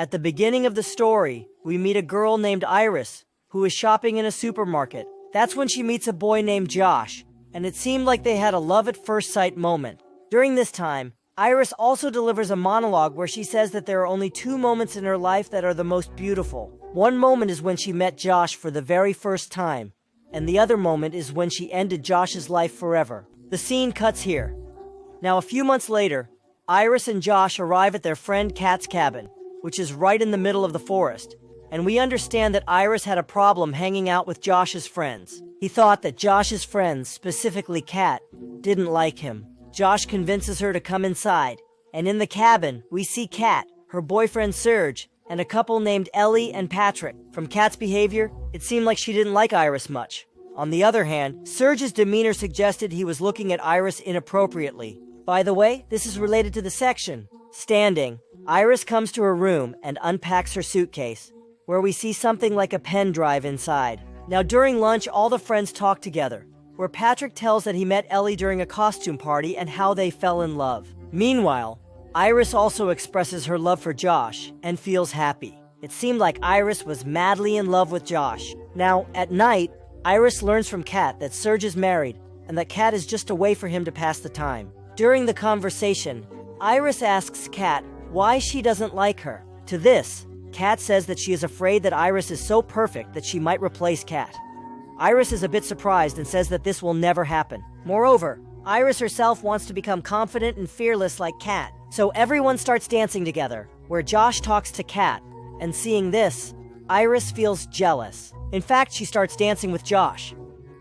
At the beginning of the story, we meet a girl named Iris, who is shopping in a supermarket. That's when she meets a boy named Josh, and it seemed like they had a love at first sight moment. During this time, Iris also delivers a monologue where she says that there are only two moments in her life that are the most beautiful. One moment is when she met Josh for the very first time, and the other moment is when she ended Josh's life forever. The scene cuts here. Now, a few months later, Iris and Josh arrive at their friend Kat's cabin, which is right in the middle of the forest, and we understand that Iris had a problem hanging out with Josh's friends. He thought that Josh's friends, specifically Kat, didn't like him. Josh convinces her to come inside, and in the cabin, we see Kat, her boyfriend Serge, and a couple named Ellie and Patrick. From Kat's behavior, it seemed like she didn't like Iris much. On the other hand, Serge's demeanor suggested he was looking at Iris inappropriately. By the way, this is related to the section. Standing, Iris comes to her room and unpacks her suitcase, where we see something like a pen drive inside. Now, during lunch, all the friends talk together, where Patrick tells that he met Ellie during a costume party and how they fell in love. Meanwhile, Iris also expresses her love for Josh and feels happy. It seemed like Iris was madly in love with Josh. Now, at night, Iris learns from Kat that Serge is married and that Kat is just a way for him to pass the time. During the conversation, Iris asks Kat why she doesn't like her. To this, Kat says that she is afraid that Iris is so perfect that she might replace Kat. Iris is a bit surprised and says that this will never happen. Moreover, Iris herself wants to become confident and fearless like Kat. So everyone starts dancing together, where Josh talks to Kat, and seeing this, Iris feels jealous. In fact, she starts dancing with Josh.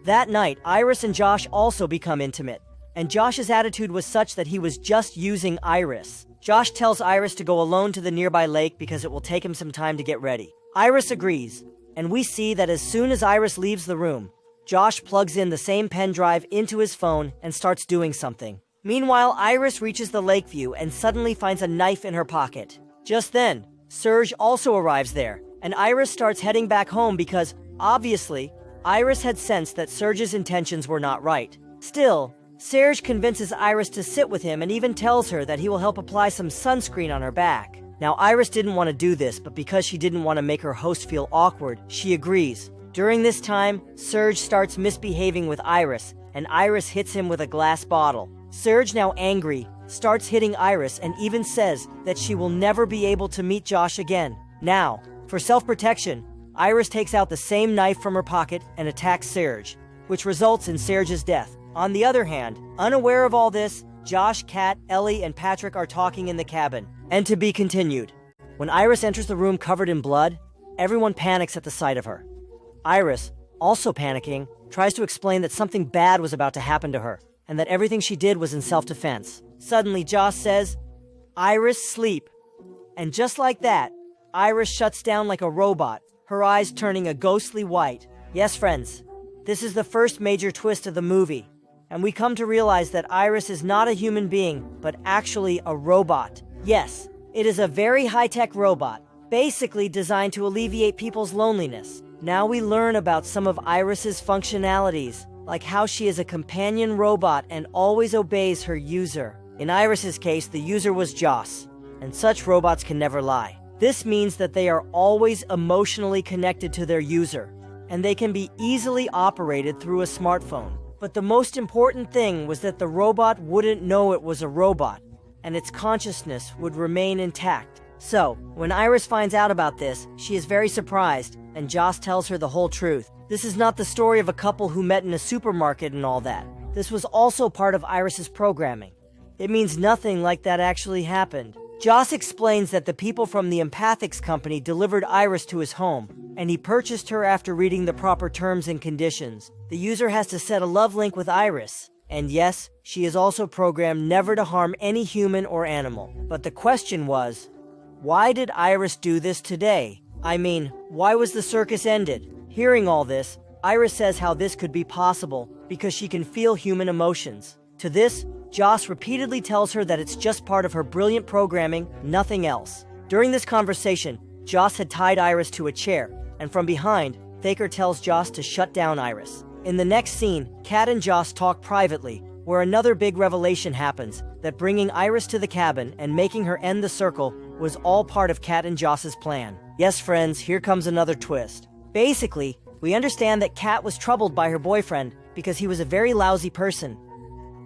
That night, Iris and Josh also become intimate, and Josh's attitude was such that he was just using Iris. Josh tells Iris to go alone to the nearby lake because it will take him some time to get ready. Iris agrees, and we see that as soon as Iris leaves the room, Josh plugs in the same pen drive into his phone and starts doing something. Meanwhile, Iris reaches the lake view and suddenly finds a knife in her pocket. Just then, Serge also arrives there, and Iris starts heading back home because, obviously, Iris had sensed that Serge's intentions were not right. Still, Serge convinces Iris to sit with him and even tells her that he will help apply some sunscreen on her back. Now, Iris didn't want to do this, but because she didn't want to make her host feel awkward, she agrees. During this time, Serge starts misbehaving with Iris, and Iris hits him with a glass bottle. Serge, now angry, starts hitting Iris and even says that she will never be able to meet Josh again. Now, for self-protection, Iris takes out the same knife from her pocket and attacks Serge, which results in Serge's death. On the other hand, unaware of all this, Josh, Kat, Ellie, and Patrick are talking in the cabin. And to be continued. When Iris enters the room covered in blood, everyone panics at the sight of her. Iris, also panicking, tries to explain that something bad was about to happen to her, and that everything she did was in self-defense. Suddenly, Josh says, "Iris, sleep." And just like that, Iris shuts down like a robot, her eyes turning a ghostly white. Yes, friends, this is the first major twist of the movie, and we come to realize that Iris is not a human being, but actually a robot. Yes, it is a very high-tech robot, basically designed to alleviate people's loneliness. Now we learn about some of Iris's functionalities, like how she is a companion robot and always obeys her user. In Iris's case, the user was Joss, and such robots can never lie. This means that they are always emotionally connected to their user, and they can be easily operated through a smartphone. But the most important thing was that the robot wouldn't know it was a robot, and its consciousness would remain intact. So, when Iris finds out about this, she is very surprised, and Joss tells her the whole truth. This is not the story of a couple who met in a supermarket and all that. This was also part of Iris's programming. It means nothing like that actually happened. Joss explains that the people from the Empathics company delivered Iris to his home, and he purchased her after reading the proper terms and conditions. The user has to set a love link with Iris, and yes, she is also programmed never to harm any human or animal. But the question was, why did Iris do this today? I mean, why was the circus ended? Hearing all this, Iris says how this could be possible because she can feel human emotions. To this, Joss repeatedly tells her that it's just part of her brilliant programming, nothing else. During this conversation, Joss had tied Iris to a chair, and from behind, Thaker tells Joss to shut down Iris. In the next scene, Kat and Joss talk privately, where another big revelation happens, that bringing Iris to the cabin and making her end the circle was all part of Kat and Joss's plan. Yes, friends, here comes another twist. Basically, we understand that Kat was troubled by her boyfriend because he was a very lousy person.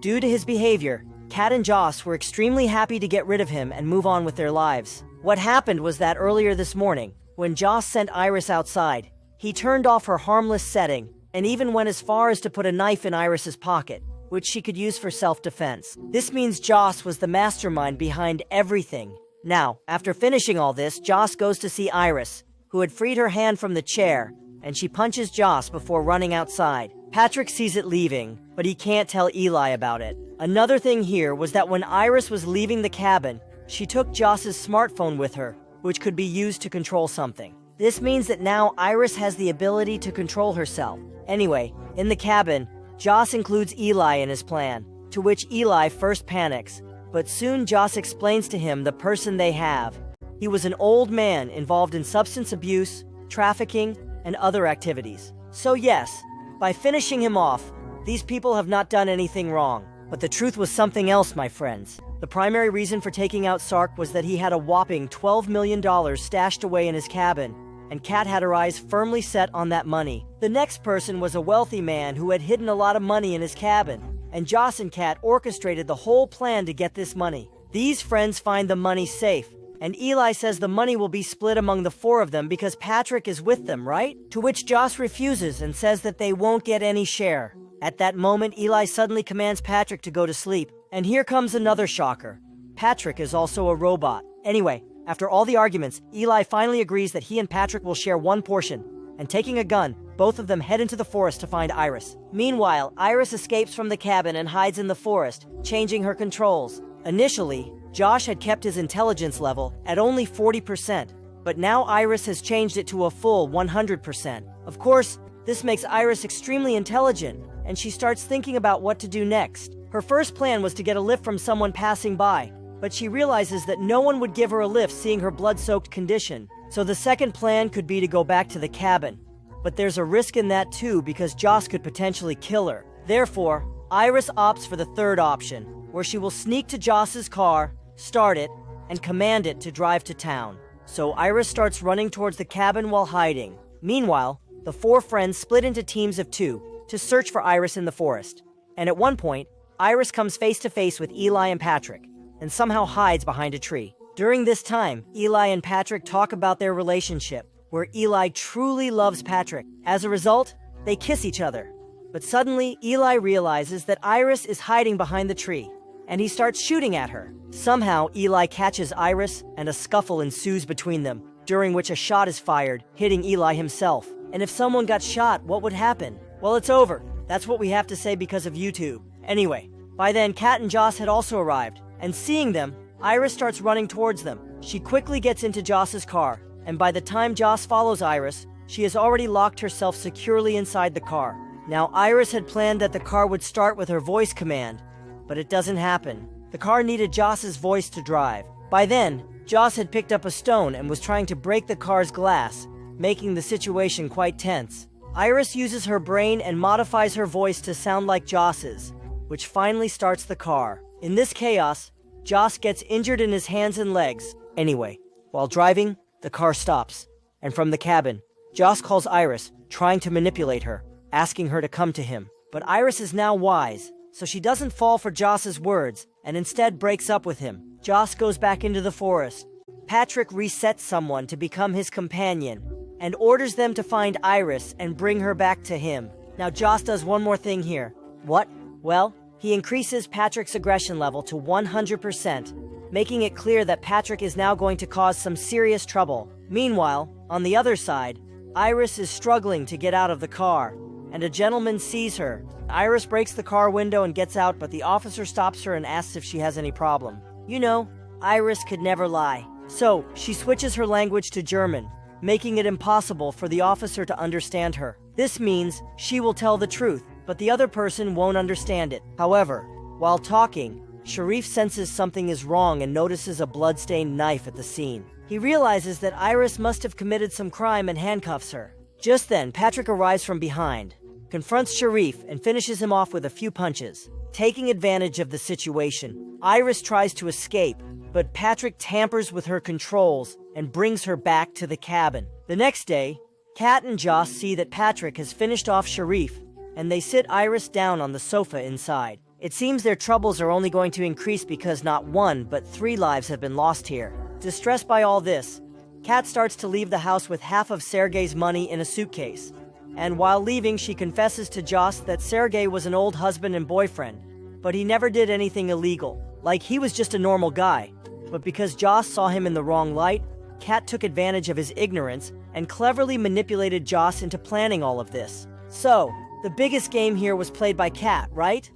Due to his behavior, Kat and Joss were extremely happy to get rid of him and move on with their lives. What happened was that earlier this morning, when Joss sent Iris outside, he turned off her harmless setting and even went as far as to put a knife in Iris's pocket, which she could use for self-defense. This means Joss was the mastermind behind everything. Now, after finishing all this, Joss goes to see Iris, who had freed her hand from the chair, and she punches Joss before running outside. Patrick sees it leaving, but he can't tell Eli about it. Another thing here was that when Iris was leaving the cabin, she took Joss's smartphone with her, which could be used to control something. This means that now Iris has the ability to control herself. Anyway, in the cabin, Joss includes Eli in his plan, to which Eli first panics, but soon Joss explains to him the person they have. He was an old man involved in substance abuse, trafficking, and other activities. So yes, by finishing him off, these people have not done anything wrong. But the truth was something else, my friends. The primary reason for taking out Sark was that he had a whopping $12 million stashed away in his cabin, and Kat had her eyes firmly set on that money. The next person was a wealthy man who had hidden a lot of money in his cabin, and Joss and Kat orchestrated the whole plan to get this money. These friends find the money safe, and Eli says the money will be split among the four of them because Patrick is with them, right? To which Joss refuses and says that they won't get any share. At that moment, Eli suddenly commands Patrick to go to sleep. And here comes another shocker. Patrick is also a robot. Anyway, after all the arguments, Eli finally agrees that he and Patrick will share one portion. And taking a gun, both of them head into the forest to find Iris. Meanwhile, Iris escapes from the cabin and hides in the forest, changing her controls. Initially, Josh had kept his intelligence level at only 40%, but now Iris has changed it to a full 100%. Of course, this makes Iris extremely intelligent, and she starts thinking about what to do next. Her first plan was to get a lift from someone passing by, but she realizes that no one would give her a lift seeing her blood-soaked condition. So the second plan could be to go back to the cabin. But there's a risk in that too because Joss could potentially kill her. Therefore, Iris opts for the third option, where she will sneak to Joss's car, start it, and command it to drive to town. So Iris starts running towards the cabin while hiding. Meanwhile, the four friends split into teams of two to search for Iris in the forest. And at one point, Iris comes face to face with Eli and Patrick, and somehow hides behind a tree. During this time, Eli and Patrick talk about their relationship, where Eli truly loves Patrick. As a result, they kiss each other. But suddenly, Eli realizes that Iris is hiding behind the tree, and he starts shooting at her. Somehow, Eli catches Iris, and a scuffle ensues between them, during which a shot is fired, hitting Eli himself. And if someone got shot, what would happen? Well, it's over. That's what we have to say because of YouTube. Anyway, by then, Kat and Joss had also arrived, and seeing them, Iris starts running towards them. She quickly gets into Joss's car, and by the time Joss follows Iris, she has already locked herself securely inside the car. Now, Iris had planned that the car would start with her voice command, but it doesn't happen. The car needed Joss's voice to drive. By then, Joss had picked up a stone and was trying to break the car's glass, making the situation quite tense. Iris uses her brain and modifies her voice to sound like Joss's, which finally starts the car. In this chaos, Joss gets injured in his hands and legs. Anyway, while driving, the car stops, and from the cabin, Joss calls Iris, trying to manipulate her, asking her to come to him. But Iris is now wise, so she doesn't fall for Joss's words, and instead breaks up with him. Joss goes back into the forest. Patrick resets someone to become his companion, and orders them to find Iris and bring her back to him. Now Joss does one more thing here. What? Well, he increases Patrick's aggression level to 100%, making it clear that Patrick is now going to cause some serious trouble. Meanwhile, on the other side, Iris is struggling to get out of the car, and a gentleman sees her. Iris breaks the car window and gets out, but the officer stops her and asks if she has any problem. You know, Iris could never lie. So, she switches her language to German, making it impossible for the officer to understand her. This means she will tell the truth, but the other person won't understand it. However, while talking, Sharif senses something is wrong and notices a blood-stained knife at the scene. He realizes that Iris must have committed some crime and handcuffs her. Just then, Patrick arrives from behind, confronts Sharif, and finishes him off with a few punches. Taking advantage of the situation, Iris tries to escape, but Patrick tampers with her controls and brings her back to the cabin. The next day, Kat and Joss see that Patrick has finished off Sharif, and they sit Iris down on the sofa inside. It seems their troubles are only going to increase because not one, but 3 lives have been lost here. Distressed by all this, Kat starts to leave the house with half of Sergei's money in a suitcase. And while leaving, she confesses to Joss that Sergei was an old husband and boyfriend, but he never did anything illegal. Like, he was just a normal guy. But because Joss saw him in the wrong light, Kat took advantage of his ignorance and cleverly manipulated Joss into planning all of this. So, the biggest game here was played by Kat, right?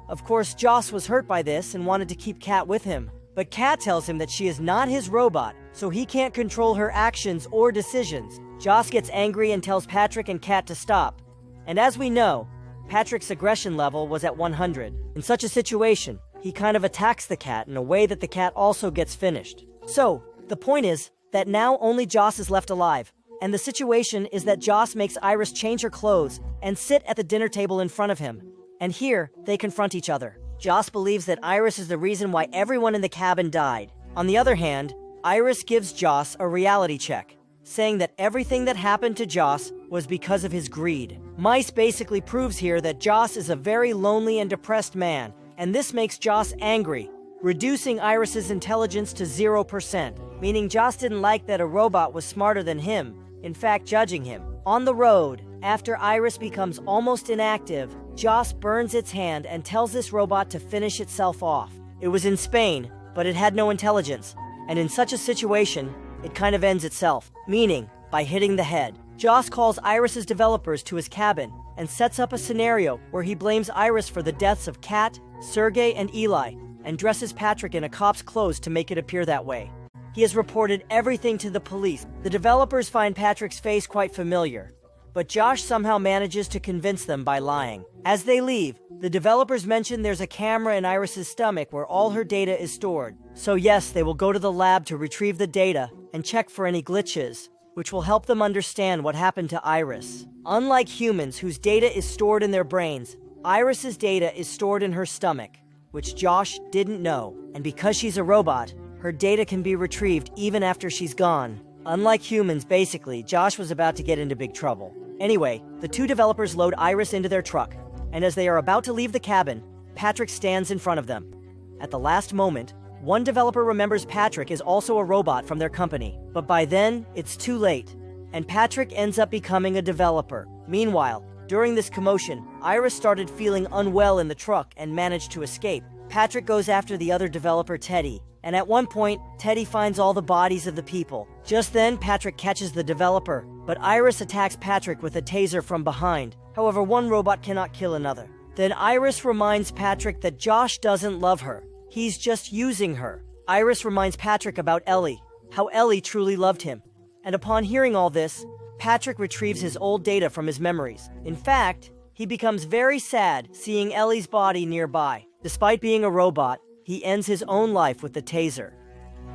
Of course, Joss was hurt by this and wanted to keep Kat with him. But Kat tells him that she is not his robot, so he can't control her actions or decisions. Joss gets angry and tells Patrick and Kat to stop. And as we know, Patrick's aggression level was at 100. In such a situation, he kind of attacks the cat in a way that the cat also gets finished. So, the point is that now only Joss is left alive. And the situation is that Joss makes Iris change her clothes and sit at the dinner table in front of him. And here, they confront each other. Joss believes that Iris is the reason why everyone in the cabin died. On the other hand, Iris gives Joss a reality check, saying that everything that happened to Joss was because of his greed. Mice basically proves here that Joss is a very lonely and depressed man, and this makes Joss angry, reducing Iris's intelligence to 0%, meaning Joss didn't like that a robot was smarter than him, in fact judging him. On the road, after Iris becomes almost inactive, Joss burns its hand and tells this robot to finish itself off. It was in Spain, but it had no intelligence, and in such a situation, it kind of ends itself, meaning by hitting the head. Joss calls Iris's developers to his cabin and sets up a scenario where he blames Iris for the deaths of Kat, Sergei, and Eli, and dresses Patrick in a cop's clothes to make it appear that way. He has reported everything to the police. The developers find Patrick's face quite familiar, but Josh somehow manages to convince them by lying. As they leave, the developers mention there's a camera in Iris's stomach where all her data is stored. So yes, they will go to the lab to retrieve the data and check for any glitches, which will help them understand what happened to Iris. Unlike humans whose data is stored in their brains, Iris's data is stored in her stomach, which Josh didn't know. And because she's a robot, her data can be retrieved even after she's gone. Unlike humans, basically, Josh was about to get into big trouble. Anyway, the 2 developers load Iris into their truck, and as they are about to leave the cabin, Patrick stands in front of them. At the last moment, one developer remembers Patrick is also a robot from their company, but by then, it's too late, and Patrick ends up becoming a developer. Meanwhile, during this commotion, Iris started feeling unwell in the truck and managed to escape. Patrick goes after the other developer, Teddy, and at one point, Teddy finds all the bodies of the people. Just then, Patrick catches the developer, but Iris attacks Patrick with a taser from behind. However, one robot cannot kill another. Then Iris reminds Patrick that Josh doesn't love her. He's just using her. Iris reminds Patrick about Ellie, how Ellie truly loved him. And upon hearing all this, Patrick retrieves his old data from his memories. In fact, he becomes very sad seeing Ellie's body nearby. Despite being a robot, he ends his own life with the taser.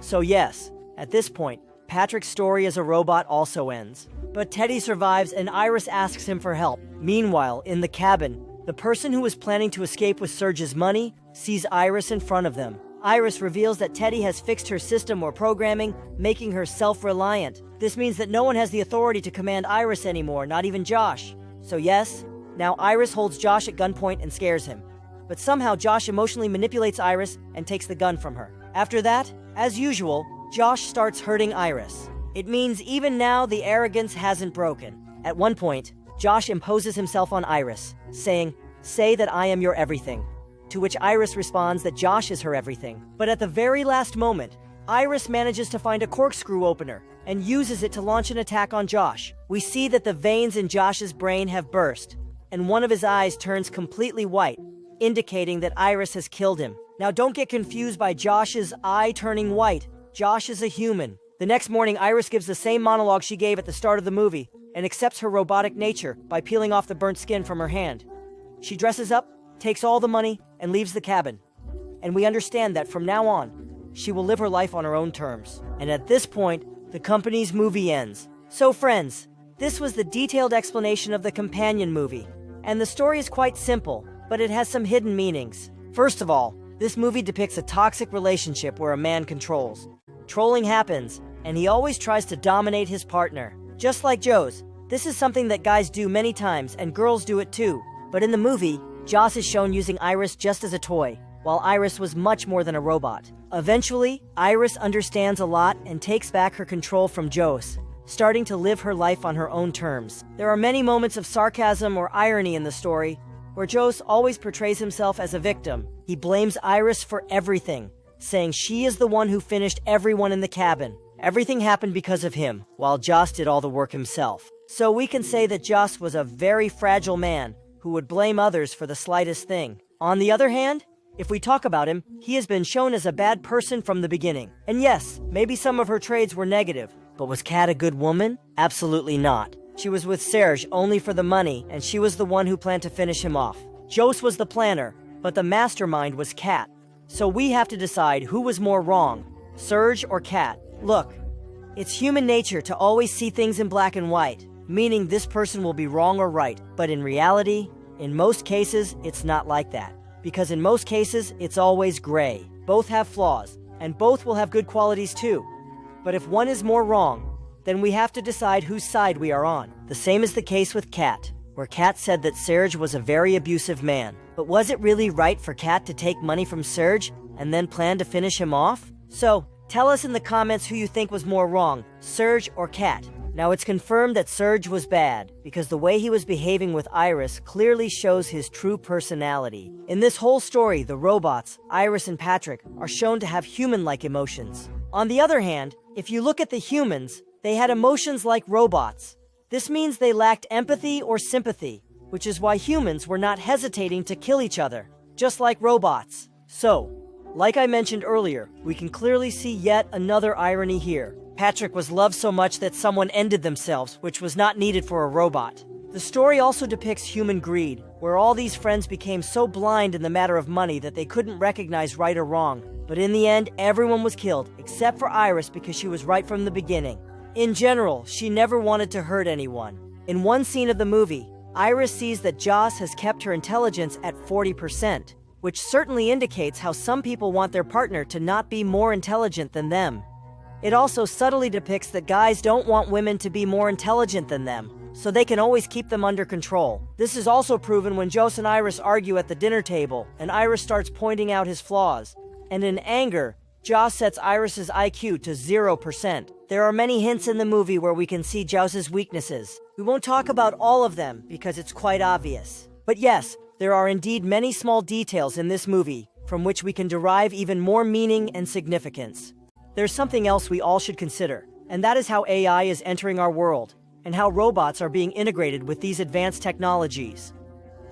So yes, at this point, Patrick's story as a robot also ends. But Teddy survives and Iris asks him for help. Meanwhile, in the cabin, the person who was planning to escape with Serge's money sees Iris in front of them. Iris reveals that Teddy has fixed her system or programming, making her self-reliant. This means that no one has the authority to command Iris anymore, not even Josh. So yes, now Iris holds Josh at gunpoint and scares him. But somehow Josh emotionally manipulates Iris and takes the gun from her. After that, as usual, Josh starts hurting Iris. It means even now the arrogance hasn't broken. At one point, Josh imposes himself on Iris, saying, "Say that I am your everything." To which Iris responds that Josh is her everything. But at the very last moment, Iris manages to find a corkscrew opener and uses it to launch an attack on Josh. We see that the veins in Josh's brain have burst, and one of his eyes turns completely white, indicating that Iris has killed him. Now don't get confused by Josh's eye turning white. Josh is a human. The next morning, Iris gives the same monologue she gave at the start of the movie and accepts her robotic nature by peeling off the burnt skin from her hand. She dresses up, takes all the money, and leaves the cabin. And we understand that from now on, she will live her life on her own terms. And at this point, the company's movie ends. So friends, this was the detailed explanation of the companion movie. And the story is quite simple, but it has some hidden meanings. First of all, This movie depicts a toxic relationship where a man controls. Trolling happens, and he always tries to dominate his partner. Just like Joe's, this is something that guys do many times and girls do it too. But in the movie, Joss is shown using Iris just as a toy, while Iris was much more than a robot. Eventually, Iris understands a lot and takes back her control from Joss, starting to live her life on her own terms. There are many moments of sarcasm or irony in the story, where Joss always portrays himself as a victim. He blames Iris for everything, saying she is the one who finished everyone in the cabin. Everything happened because of him, while Joss did all the work himself. So we can say that Joss was a very fragile man who would blame others for the slightest thing. On the other hand, if we talk about him, he has been shown as a bad person from the beginning. And yes, maybe some of her traits were negative, but was Kat a good woman? Absolutely not. She was with Serge only for the money, and she was the one who planned to finish him off. Joss was the planner, but the mastermind was Kat. So we have to decide who was more wrong, Serge or Kat. Look, it's human nature to always see things in black and white, meaning this person will be wrong or right. But in reality, in most cases, it's not like that. Because in most cases, it's always gray. Both have flaws, and both will have good qualities too. But if one is more wrong, then we have to decide whose side we are on. The same is the case with Kat, where Kat said that Serge was a very abusive man. But was it really right for Kat to take money from Serge and then plan to finish him off? So, tell us in the comments who you think was more wrong, Serge or Kat. Now it's confirmed that Serge was bad, because the way he was behaving with Iris clearly shows his true personality. In this whole story, the robots, Iris and Patrick, are shown to have human-like emotions. On the other hand, if you look at the humans, they had emotions like robots. This means they lacked empathy or sympathy, which is why humans were not hesitating to kill each other, just like robots. So, like I mentioned earlier, we can clearly see yet another irony here. Patrick was loved so much that someone ended themselves, which was not needed for a robot. The story also depicts human greed, where all these friends became so blind in the matter of money that they couldn't recognize right or wrong. But in the end, everyone was killed, except for Iris because she was right from the beginning. In general, she never wanted to hurt anyone. In one scene of the movie, Iris sees that Joss has kept her intelligence at 40%, which certainly indicates how some people want their partner to not be more intelligent than them. It also subtly depicts that guys don't want women to be more intelligent than them, so they can always keep them under control. This is also proven when Joss and Iris argue at the dinner table, and Iris starts pointing out his flaws. And in anger, Joss sets Iris's IQ to 0%. There are many hints in the movie where we can see Joss's weaknesses. We won't talk about all of them because it's quite obvious. But yes, there are indeed many small details in this movie from which we can derive even more meaning and significance. There's something else we all should consider, and that is how AI is entering our world, and how robots are being integrated with these advanced technologies.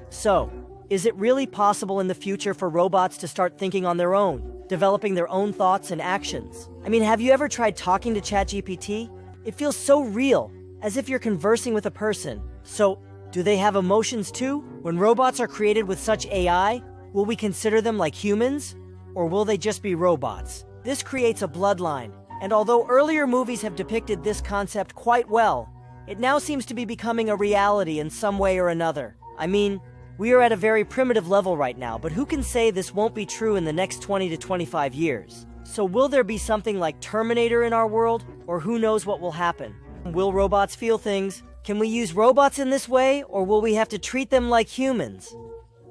So, is it really possible in the future for robots to start thinking on their own, developing their own thoughts and actions? I mean, have you ever tried talking to ChatGPT? It feels so real, as if you're conversing with a person. So, do they have emotions too? When robots are created with such AI, will we consider them like humans? Or will they just be robots? This creates a bloodline, and although earlier movies have depicted this concept quite well, it now seems to be becoming a reality in some way or another. I mean, we are at a very primitive level right now, but who can say this won't be true in the next 20 to 25 years? So will there be something like Terminator in our world, or who knows what will happen? Will robots feel things? Can we use robots in this way, or will we have to treat them like humans?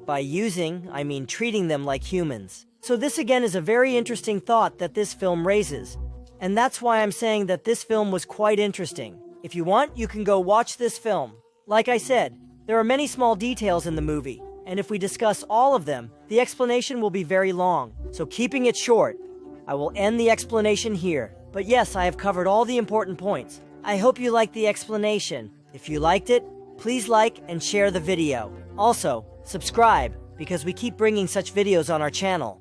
By using, I mean treating them like humans. So this again is a very interesting thought that this film raises. And that's why I'm saying that this film was quite interesting. If you want, you can go watch this film. Like I said, there are many small details in the movie, and if we discuss all of them, the explanation will be very long. So keeping it short, I will end the explanation here. But yes, I have covered all the important points. I hope you liked the explanation. If you liked it, please like and share the video. Also, subscribe, because we keep bringing such videos on our channel.